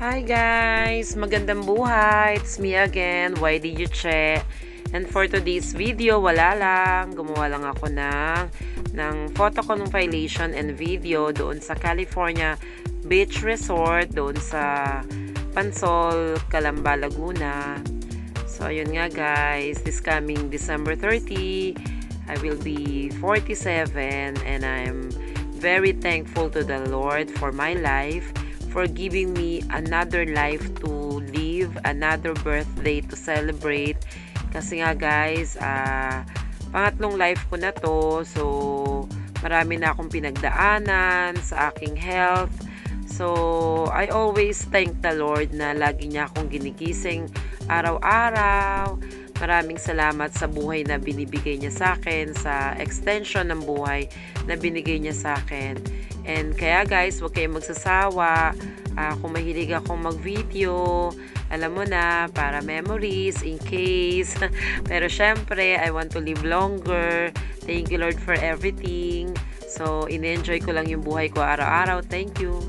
Hi guys! Magandang buhay! It's me again, YD Yuche. And for today's video, wala lang. Gumawa lang ako ng photo compilation and video doon sa California Beach Resort, doon sa Pansol, Calamba, Laguna. So, ayun nga guys, this coming December 30, I will be 47 and I'm very thankful to the Lord for my life, for giving me another life to live, another birthday to celebrate. Kasi nga guys, pangatlong life ko na to. So, marami na akong pinagdaanan sa aking health. So, I always thank the Lord na lagi niya akong ginigising araw-araw. Maraming salamat sa buhay na binibigay niya sa akin, sa extension ng buhay na binigay niya sa akin. And kaya guys, huwag kayong magsasawa. Kung mahilig akong mag-video, alam mo na, para memories, in case. Pero syempre, I want to live longer. Thank you Lord for everything. So, in-enjoy ko lang yung buhay ko araw-araw. Thank you.